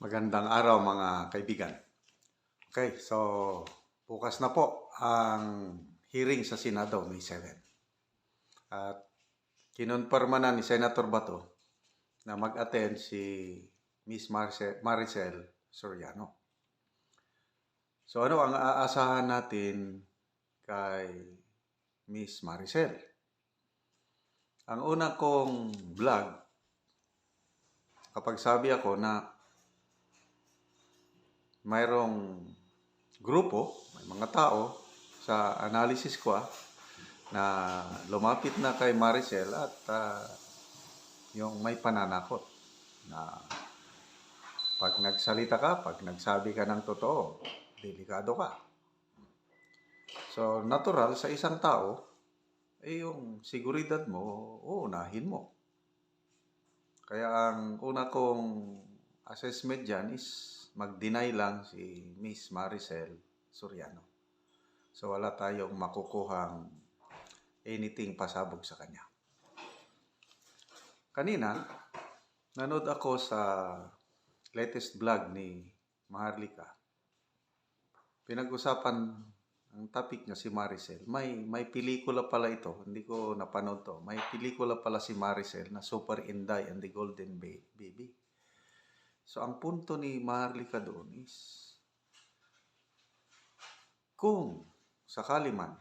Magandang araw mga kaibigan. Okay, so bukas na po ang hearing sa Senado, May 7. At kinonfirma na ni Senator Bato na mag-attend si Miss Maricel Soriano. So ano ang aasahan natin kay Miss Maricel? Ang una kong vlog, kapag sabi ako na mayroong grupo, may mga tao sa analysis ko na lumapit na kay Maricel at yung may pananakot na pag nagsalita ka, pag nagsabi ka ng totoo, delikado ka. So, natural sa isang tao, yung seguridad mo, uunahin mo. Kaya ang una kong assessment dyan is mag-deny lang si Miss Maricel Soriano. So wala tayong makukuhang anything pasabog sa kanya. Kanina, nanood ako sa latest vlog ni Maharlika. Pinag-usapan ang topic niya si Maricel. May pelikula pala ito. Hindi ko napanood to. May pelikula pala si Maricel na Super Inday and the Golden Baby. So ang punto ni Maharlika doon is kung sakali man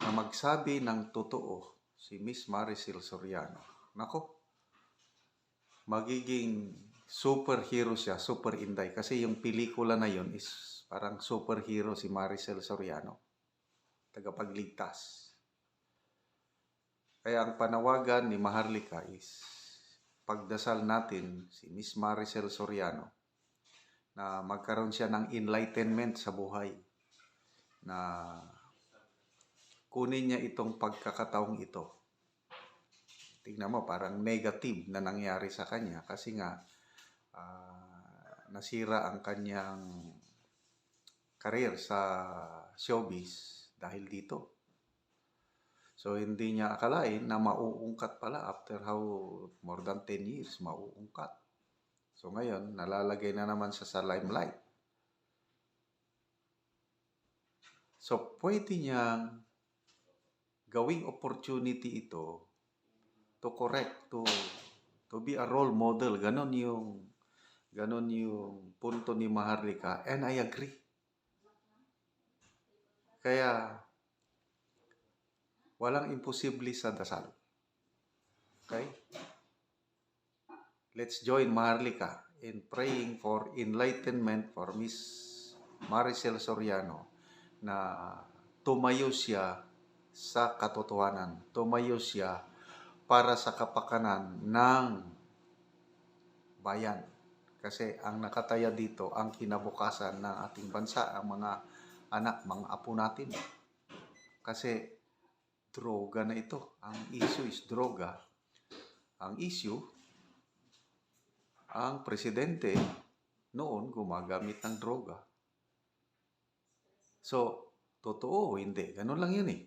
na magsabi ng totoo si Miss Maricel Soriano, nako, magiging superhero siya, super inday. Kasi yung pelikula na yun is parang superhero si Maricel Soriano, tagapagligtas. Kaya ang panawagan ni Maharlika is pagdasal natin si Miss Maricel Soriano na magkaroon siya ng enlightenment sa buhay, na kunin niya itong pagkakataong ito. Tingnan mo, parang negative na nangyari sa kanya kasi nga nasira ang kanyang career sa showbiz dahil dito. So hindi niya akalain na mauungkat pala after more than 10 years, mauungkat. So ngayon, nalalagay na naman siya sa limelight. So pwede niyang gawing opportunity ito to correct, to be a role model. Ganon yung punto ni Maharlika, and I agree. Kaya walang imposible sa dasal. Okay? Let's join Maharlika in praying for enlightenment for Miss Maricel Soriano, na tumayo siya sa katotohanan, tumayo siya para sa kapakanan ng bayan. Kasi ang nakataya dito, ang kinabukasan ng ating bansa, ang mga anak, mga apo natin. Kasi droga na ito. Ang issue is droga. Ang issue, ang presidente noon gumagamit ng droga. So, totoo o hindi? Ganun lang yun eh.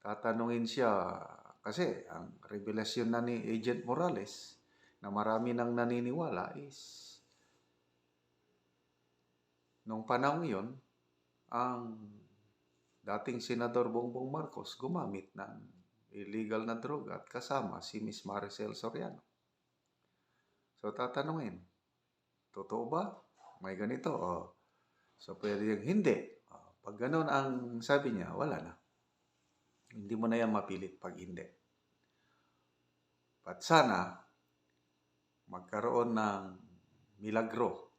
Tatanungin siya, kasi ang revelasyon na ni Agent Morales na marami nang naniniwala is nung panahon yun, ang dating Senador Bongbong Marcos gumamit ng illegal na droga at kasama si Miss Maricel Soriano. So tatanungin, totoo ba? May ganito? So pwede yung hindi. Pag ganun ang sabi niya, wala na. Hindi mo na yan mapilit pag hindi. But sana magkaroon ng milagro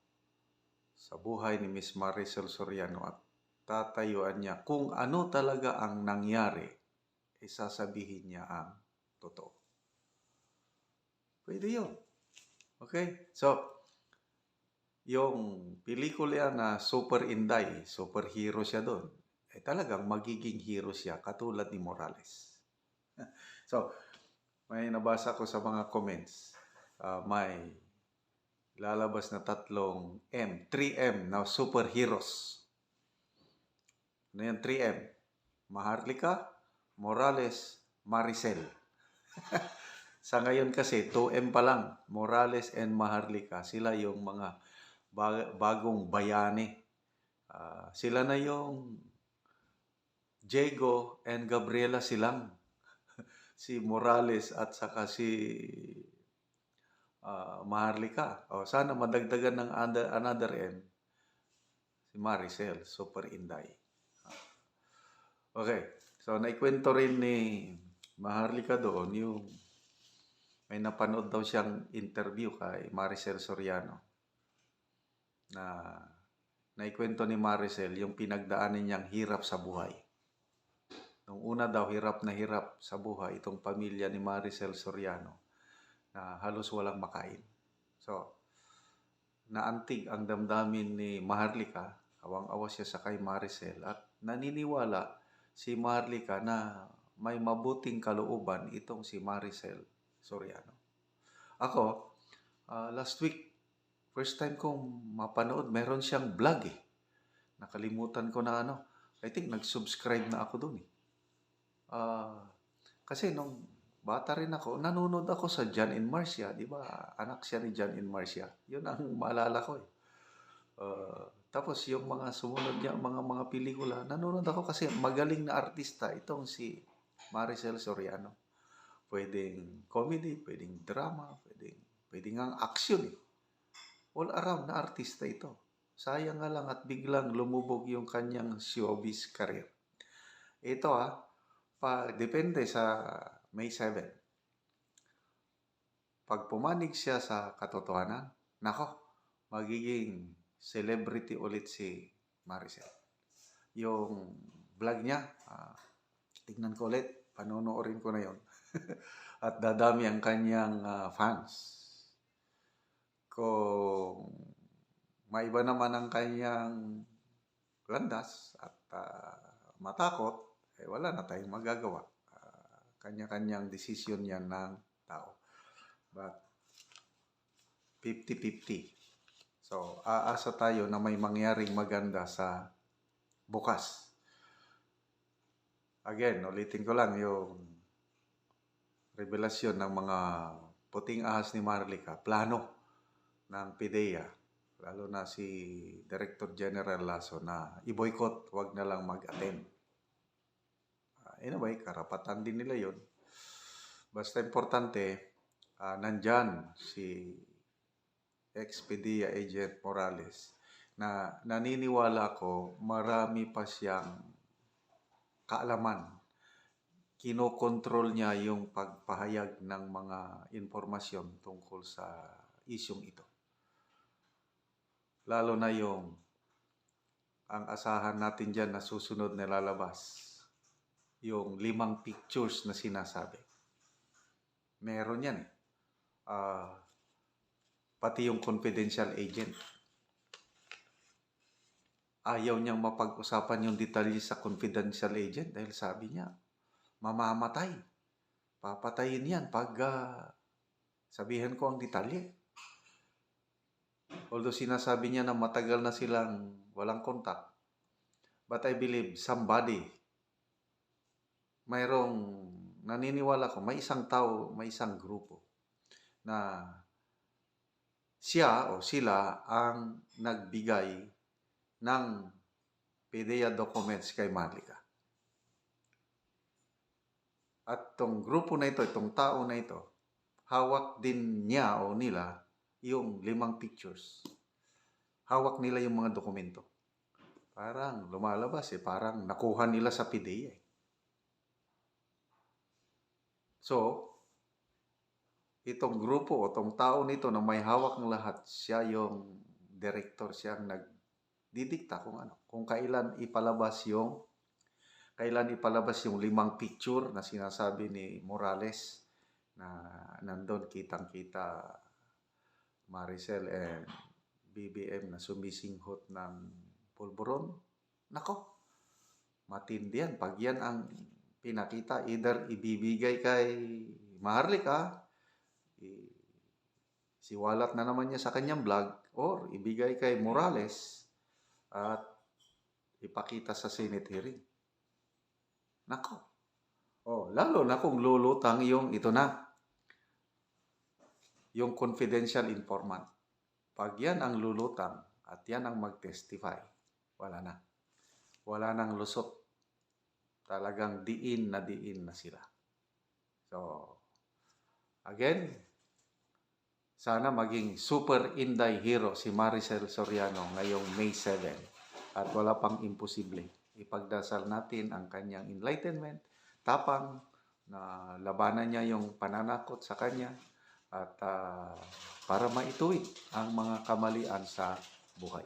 sa buhay ni Miss Maricel Soriano at tatayuan niya kung ano talaga ang nangyari, isasabihin niya ang totoo. Pwede yun. Okay? So, yung pelikula na Super Inday, superhero siya doon, talagang magiging hero siya katulad ni Morales. So, may nabasa ko sa mga comments, may lalabas na 3M na superheroes. Ano yan? 3M. Maharlika, Morales, Maricel. Sa ngayon kasi, 2M pa lang. Morales and Maharlika, sila yung mga bagong bayani. Sila na yung Diego and Gabriela Silang. Si Morales at saka si Maharlika. Sana madagdagan ng another end. Si Maricel, Super Inday. Okay. So, naikwento rin ni Maharlika doon yung may napanood daw siyang interview kay Maricel Soriano na naikwento ni Maricel yung pinagdaanan niyang hirap sa buhay. Nung una daw, hirap na hirap sa buhay itong pamilya ni Maricel Soriano na halos walang makain. So, naantig ang damdamin ni Maharlika, awang-awa siya sa kay Maricel at naniniwala si Maharlika na may mabuting kalooban itong si Maricel Soriano. Ako, last week, first time kong mapanood, meron siyang vlog eh. Nakalimutan ko na ano. I think nag-subscribe na ako dun eh. Kasi nung bata rin ako, nanonood ako sa John and Marcia. Di ba? Anak siya ni John and Marcia. Yun ang maalala ko eh. Tapos yung mga sumunod niya, mga pelikula, nanonood ako kasi magaling na artista itong si Maricel Soriano. Pwedeng comedy, pwedeng drama, pwedeng ang action eh. All around na artista ito. Sayang nga lang at biglang lumubog yung kanyang showbiz career. Ito depende sa May 7. Pag pumanig siya sa katotohanan, nako, magiging celebrity ulit si Maricel. Yung vlog niya, tignan ko ulit, panonoorin ko na yon. At dadami ang kanyang fans. Kung maiba naman ang kanyang landas at matakot, wala na tayong magagawa. Kanya-kanyang desisyon yan ng tao. But 50-50. So, aasa tayo na may mangyaring maganda sa bukas. Again, ulitin ko lang yung revelasyon ng mga puting ahas ni Maharlika, plano ng PIDEA, lalo na si Director General Lasso na i-boycott, wag na lang mag-attend. Anyway, karapatan din nila yun. Basta importante, nandyan si ex-PIDEA Agent Morales na naniniwala ko marami pa siyang kaalaman. Kinokontrol niya yung pagpahayag ng mga informasyon tungkol sa isyong ito. Lalo na yung ang asahan natin dyan na susunod na lalabas, yung 5 pictures na sinasabi. Meron yan eh. Pati yung confidential agent. Ayaw niyang mapag-usapan yung detalye sa confidential agent dahil sabi niya, mamamatay. Papatayin yan pag sabihin ko ang detalye. Although sinasabi niya na matagal na silang walang kontak. But I believe somebody, naniniwala ko, may isang tao, may isang grupo na siya o sila ang nagbigay ng PIDEA documents kay Maharlika. At itong grupo na ito, itong tao na ito, hawak din niya o nila yung 5 pictures. Hawak nila yung mga dokumento. Parang lumalabas parang nakuha nila sa PIDEA. So, itong grupo o itong tao nito na may hawak ng lahat, siya yung director, siya ang nagdidikta kung kailan ipalabas yung 5 picture na sinasabi ni Morales na nandun kitang-kita Maricel and BBM na sumisinghot ng pulburon. Nako, matindi yan. Pag yan ang pinakita, either ibibigay kay Maharlika, siwalat na naman niya sa kanyang vlog, or ibigay kay Morales at ipakita sa Senate hearing. Nako. Lalo na kung lulutang yung ito na. yung confidential informant. Pag yan ang lulutang at yan ang mag-testify, wala na. Wala nang lusot. Talagang diin na sila. So, again, sana maging super Inday hero si Maricel Soriano ngayong May 7. At wala pang imposible. Ipagdasal natin ang kanyang enlightenment, tapang na labanan niya yung pananakot sa kanya at para maituwid ang mga kamalian sa buhay.